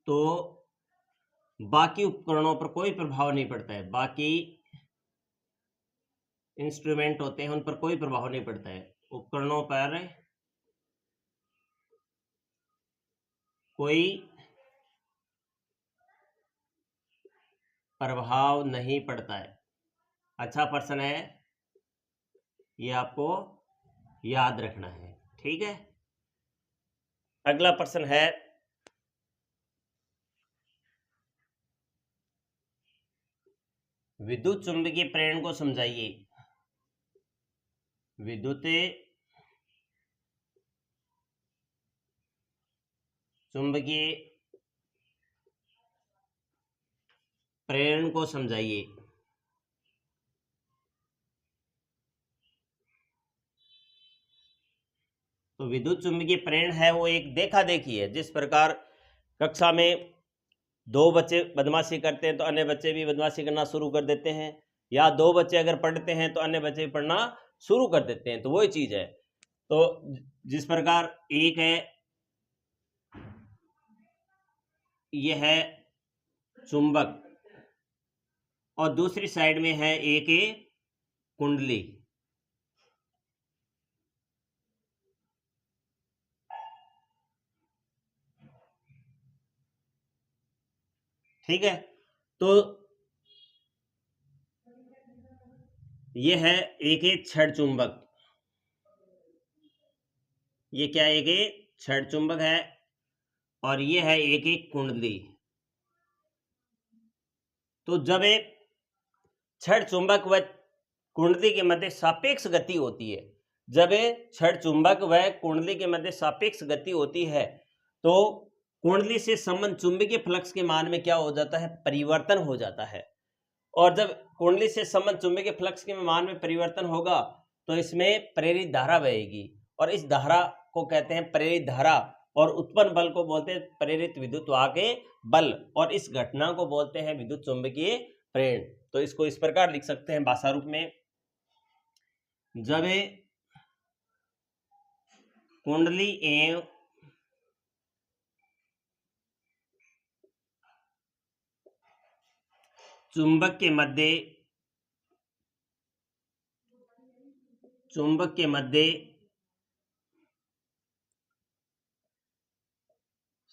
तो बाकी उपकरणों पर कोई प्रभाव नहीं पड़ता है, बाकी इंस्ट्रूमेंट होते हैं उन पर कोई प्रभाव नहीं पड़ता है, उपकरणों पर कोई प्रभाव नहीं पड़ता है। अच्छा प्रश्न है, ये आपको याद रखना है, ठीक है। अगला प्रश्न है, विद्युत चुंबकीय प्रेरण को समझाइए। विद्युत चुंबकीय प्रेरण को समझाइए। तो विद्युत चुंबकीय प्रेरण है वो एक देखा देखी है। जिस प्रकार कक्षा में दो बच्चे बदमाशी करते हैं तो अन्य बच्चे भी बदमाशी करना शुरू कर देते हैं, या दो बच्चे अगर पढ़ते हैं तो अन्य बच्चे भी पढ़ना शुरू कर देते हैं, तो वही चीज है। तो जिस प्रकार एक है, यह है चुंबक और दूसरी साइड में है एक कुंडली, ठीक है। तो यह है एक छड़ चुंबक, ये क्या है, एक छड़ चुंबक है और ये है एक कुंडली। तो जब एक छड़ चुंबक व कुंडली के मध्य सापेक्ष गति होती है, जब छड़ चुंबक व कुंडली के मध्य सापेक्ष गति होती है तो कुंडली से संबंध चुंबकीय फ्लक्स के मान में क्या हो जाता है, परिवर्तन हो जाता है। और जब कुंडली से संबंध चुंबकीय फ्लक्स के मान में परिवर्तन होगा तो इसमें प्रेरित धारा बहेगी और इस धारा को कहते हैं प्रेरित धारा, और उत्पन्न बल को बोलते हैं प्रेरित विद्युत वाहक बल, और इस घटना को बोलते हैं विद्युत चुंबकीय प्रेरण। तो इसको इस प्रकार लिख सकते हैं भाषा रूप में, जब कुंडली एवं चुंबक के मध्य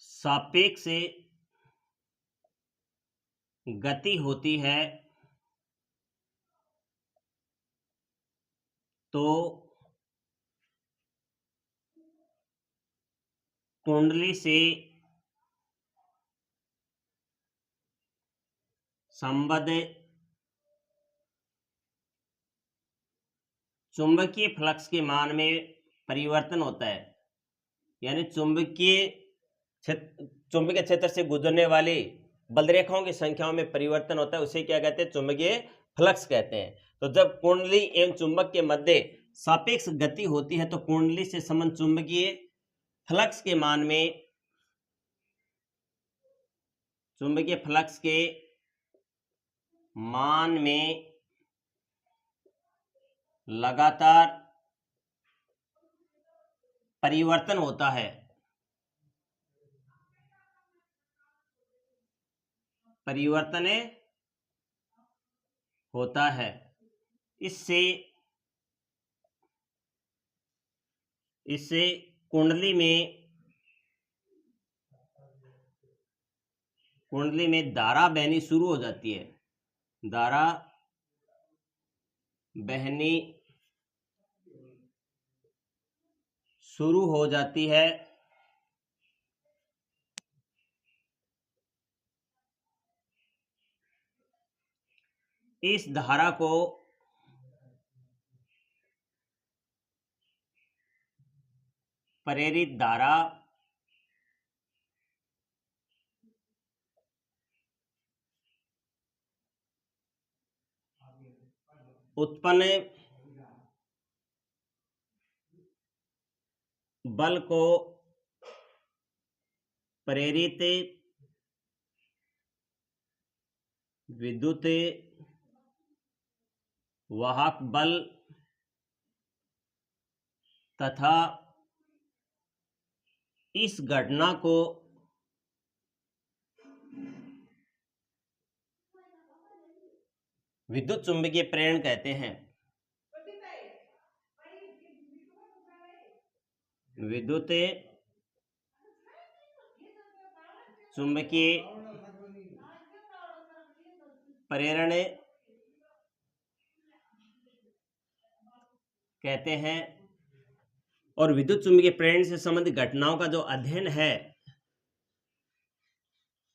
सापेक्ष गति होती है तो कुंडली से संबद्ध चुंबकीय फ्लक्स के मान में परिवर्तन होता है, यानी चुंबकीय क्षेत्र से गुजरने वाली बलरेखाओं की संख्याओं में परिवर्तन होता है, उसे क्या कहते हैं, चुंबकीय फ्लक्स कहते हैं। तो जब कुंडली एवं चुंबक के मध्य सापेक्ष गति होती है तो कुंडली से संबंध चुंबकीय फ्लक्स के मान में लगातार परिवर्तन होता है, परिवर्तन होता है। इससे कुंडली में धारा बहनी शुरू हो जाती है, धारा बहनी शुरू हो जाती है। इस धारा को प्रेरित धारा उत्पन्न बल को प्रेरित विद्युत वाहक बल तथा इस घटना को विद्युत चुंबकीय प्रेरण कहते हैं। विद्युत चुंबकीय प्रेरण कहते हैं। और विद्युत चुंबकीय प्रेरण से संबंधित घटनाओं का जो अध्ययन है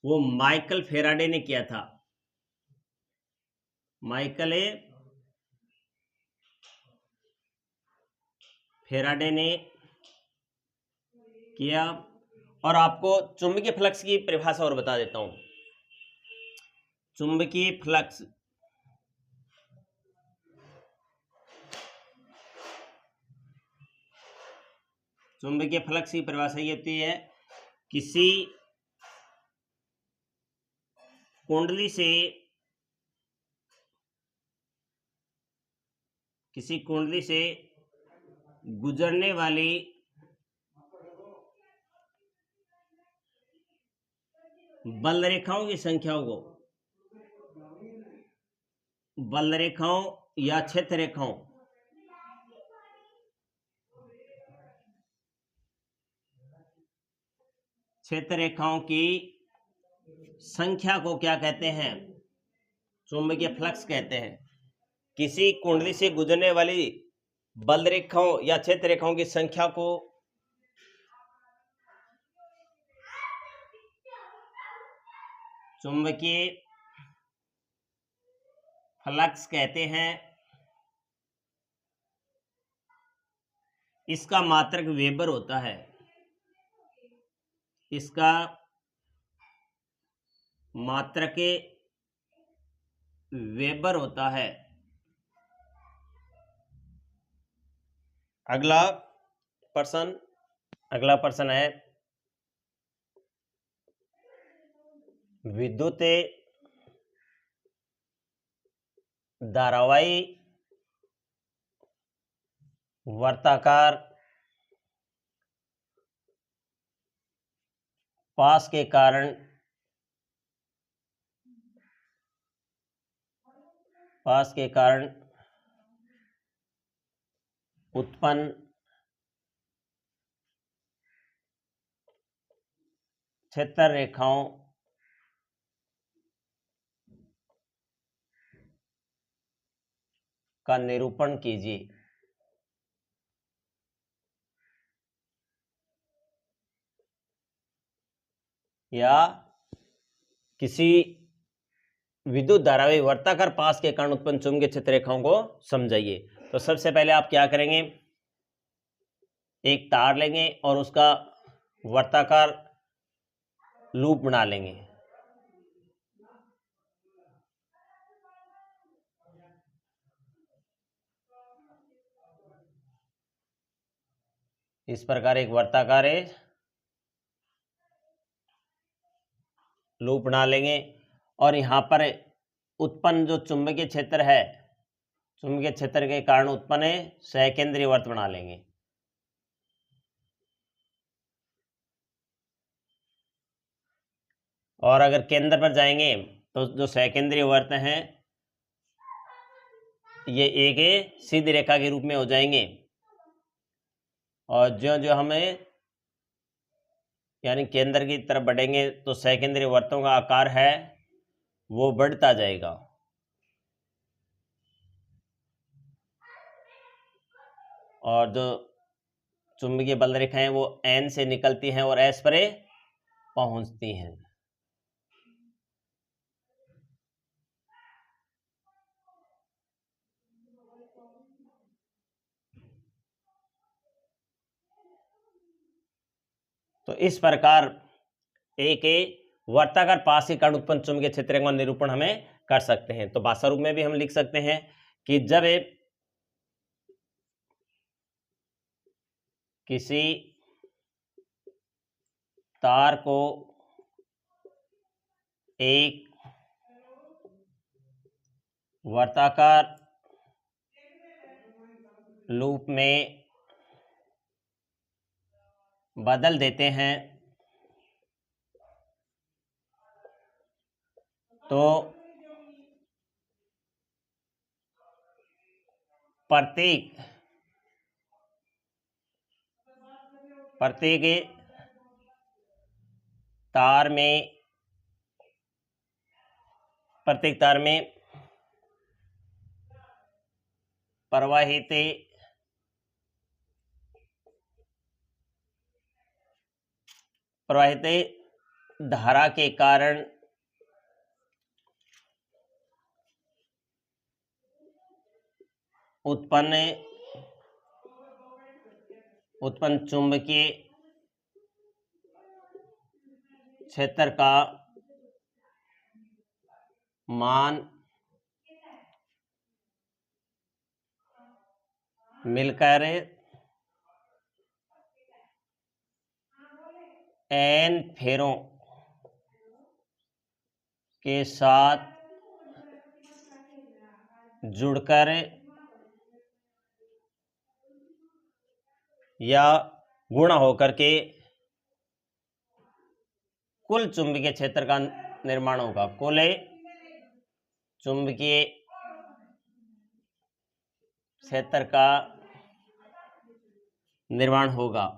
वो माइकल फेराडे ने किया था। माइकल फेराडे ने किया। और आपको चुंबकीय फ्लक्स की परिभाषा और बता देता हूं। चुंबकीय फ्लक्स की परिभाषा ये होती है, किसी कुंडली से गुजरने वाली बल रेखाओं की संख्याओं को, बल रेखाओं या क्षेत्र रेखाओं की संख्या को क्या कहते हैं? चुंबकीय फ्लक्स कहते हैं। किसी कुंडली से गुजरने वाली बल रेखाओं या क्षेत्र रेखाओं की संख्या को चुंबकीय फ्लक्स कहते हैं। इसका मात्रक वेबर होता है। इसका मात्रक वेबर होता है। अगला प्रश्न है विद्युत धारावाही वर्ताकार पास के कारण उत्पन्न क्षेत्र रेखाओं का निरूपण कीजिए। या किसी विद्युत धारावाही वर्ताकार पास के कारण उत्पन्न चुंबकीय क्षेत्र रेखाओं को समझाइए। तो सबसे पहले आप क्या करेंगे, एक तार लेंगे और उसका वर्ताकार लूप बना लेंगे। इस प्रकार एक वर्ताकार लूप बना लेंगे और यहाँ पर उत्पन्न जो चुंबकीय क्षेत्र है, चुंबकीय क्षेत्र के कारण उत्पन्न सकेंद्रीय वर्त बना लेंगे। और अगर केंद्र पर जाएंगे तो जो सकेंद्रीय वर्त हैं ये एक सीधी रेखा के रूप में हो जाएंगे, और जो जो हमें यानी केंद्र की तरफ बढ़ेंगे तो सकेंद्रीय वर्तों का आकार है वो बढ़ता जाएगा। और जो चुंबकीय बल रेखाएं वो एन से निकलती हैं और एस पर पहुंचती हैं। तो इस प्रकार एक वर्ताकार पाशी कण उत्पन्न चुंबकीय क्षेत्र का निरूपण हमें कर सकते हैं। तो भाषा रूप में भी हम लिख सकते हैं कि जब किसी तार को एक वर्ताकार लूप में बदल देते हैं तो प्रत्येक तार में प्रवाहित धारा के कारण उत्पन्न चुंबकीय क्षेत्र का मान मिलकर एन फेरों के साथ जुड़कर या गुणा होकर के कुल चुंबकीय क्षेत्र का निर्माण होगा। कुल चुंबकीय क्षेत्र का निर्माण होगा।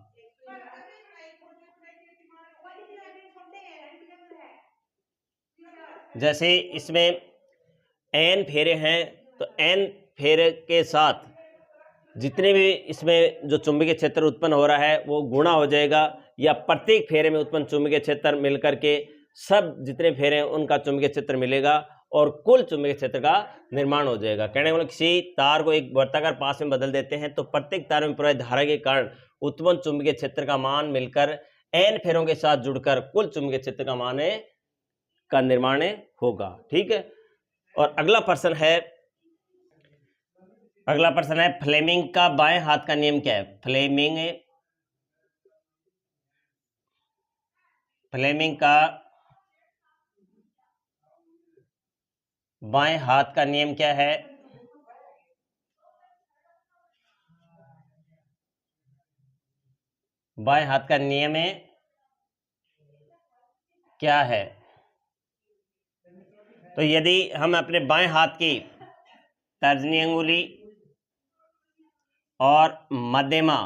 जैसे इसमें एन फेरे हैं तो एन फेरे के साथ जितने भी इसमें जो चुंबकीय क्षेत्र उत्पन्न हो रहा है वो गुणा हो जाएगा, या प्रत्येक फेरे में उत्पन्न चुंबकीय क्षेत्र मिलकर के सब जितने फेरे हैं उनका चुंबकीय क्षेत्र मिलेगा और कुल चुंबकीय क्षेत्र का निर्माण हो जाएगा। कहने वाला किसी तार को एक वर्ताकार पाश में बदल देते हैं तो प्रत्येक तार में प्रवाहित धारा के कारण उत्पन्न चुंबकीय क्षेत्र का मान मिलकर एन फेरों के साथ जुड़कर कुल चुंबकीय क्षेत्र का मान का निर्माण होगा। ठीक है। और अगला प्रश्न है फ्लेमिंग का बाएं हाथ का नियम क्या है। फ्लेमिंग का बाएं हाथ का नियम क्या है। बाएं हाथ का नियम क्या है। तो यदि हम अपने बाएं हाथ की तर्जनी अंगुली और मध्यमा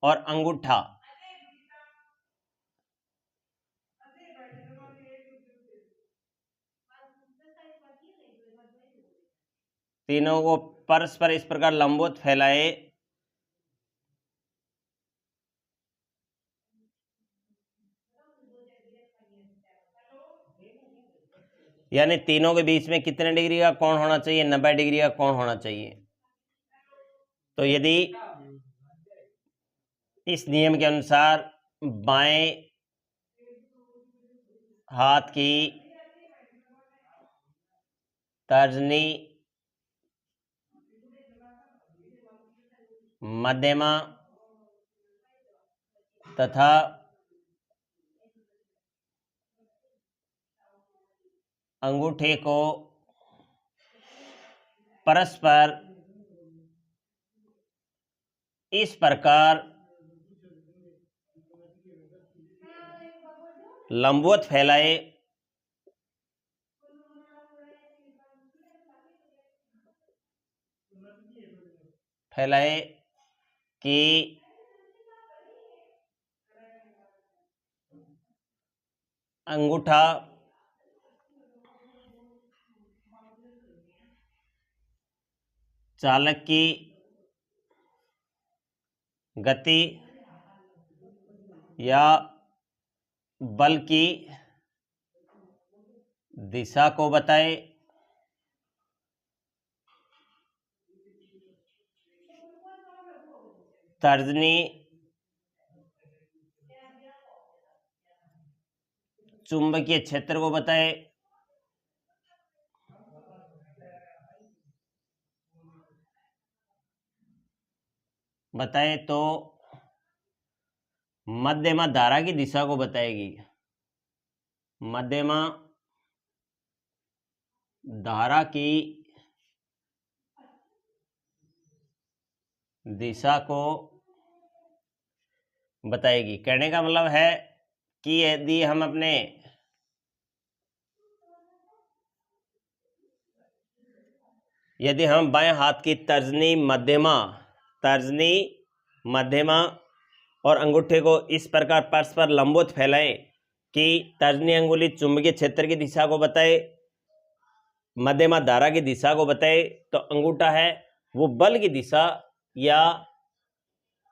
और अंगूठा तीनों को परस्पर इस प्रकार लंबवत फैलाए यानी तीनों के बीच में कितने डिग्री का कोण होना चाहिए। 90 डिग्री का कोण होना चाहिए। तो यदि इस नियम के अनुसार बाएं हाथ की तर्जनी मध्यमा तथा अंगूठे को परस्पर इस प्रकार लंबवत फैलाए फैलाए कि अंगूठा चालक की गति या बल की दिशा को बताए। तर्जनी चुंबकीय क्षेत्र को बताए। तो मध्यमा धारा की दिशा को बताएगी। मध्यमा धारा की दिशा को बताएगी। कहने का मतलब है कि यदि हम बाएं हाथ की तर्जनी मध्यमा और अंगूठे को इस प्रकार परस्पर लंबवत फैलाएं कि तर्जनी अंगुली चुंबकीय क्षेत्र की दिशा को बताए, मध्यमा धारा की दिशा को बताए, तो अंगूठा है वो बल की दिशा या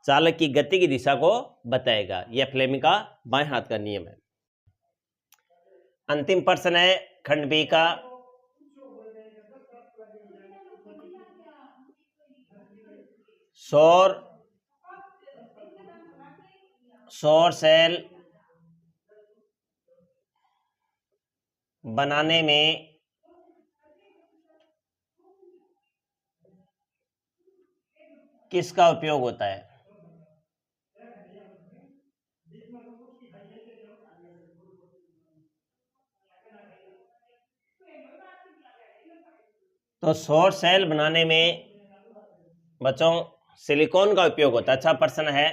चालक की गति की दिशा को बताएगा। यह फ्लेमिंग का बाएं हाथ का नियम है। अंतिम प्रश्न है खंड बी का। सौर सेल बनाने में किसका उपयोग होता है? तो सौर सेल बनाने में बच्चों सिलिकॉन का उपयोग होता है। अच्छा प्रश्न है।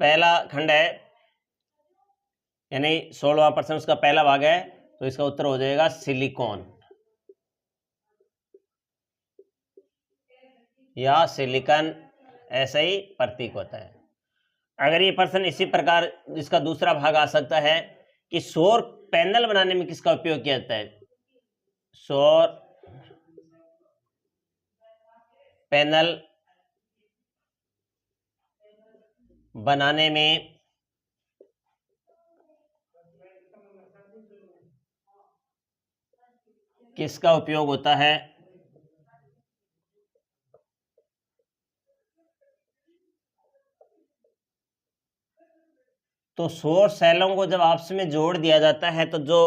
पहला खंड है यानी 16वां प्रश्न, उसका पहला भाग है, तो इसका उत्तर हो जाएगा सिलिकॉन या सिलिकॉन, ऐसा ही प्रतीक होता है। अगर ये प्रश्न इसी प्रकार इसका दूसरा भाग आ सकता है कि सौर पैनल बनाने में किसका उपयोग किया जाता है? सौर पैनल बनाने में किसका उपयोग होता है? तो सौर सेलों को जब आपस में जोड़ दिया जाता है तो जो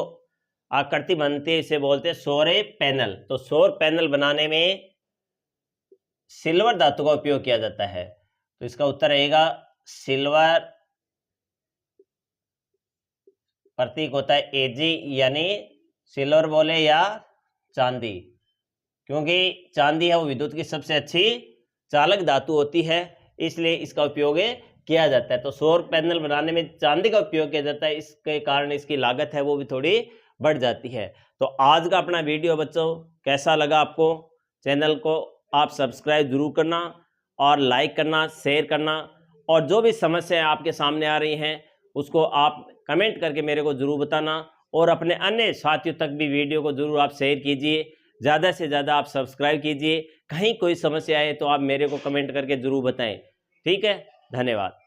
आकृति बनती है इसे बोलते हैं सौर पैनल। तो सौर पैनल बनाने में सिल्वर धातु का उपयोग किया जाता है। तो इसका उत्तर रहेगा सिल्वर, प्रतीक होता है एजी, यानी सिल्वर बोले या चांदी, क्योंकि चांदी है वो विद्युत की सबसे अच्छी चालक धातु होती है, इसलिए इसका उपयोग किया जाता है। तो सौर पैनल बनाने में चांदी का उपयोग किया जाता है, इसके कारण इसकी लागत है वो भी थोड़ी बढ़ जाती है। तो आज का अपना वीडियो बच्चों कैसा लगा आपको? चैनल को आप सब्सक्राइब जरूर करना और लाइक करना, शेयर करना, और जो भी समस्याएं आपके सामने आ रही हैं उसको आप कमेंट करके मेरे को जरूर बताना, और अपने अन्य साथियों तक भी वीडियो को जरूर आप शेयर कीजिए। ज़्यादा से ज़्यादा आप सब्सक्राइब कीजिए। कहीं कोई समस्या आए तो आप मेरे को कमेंट करके जरूर बताएं। ठीक है, धन्यवाद।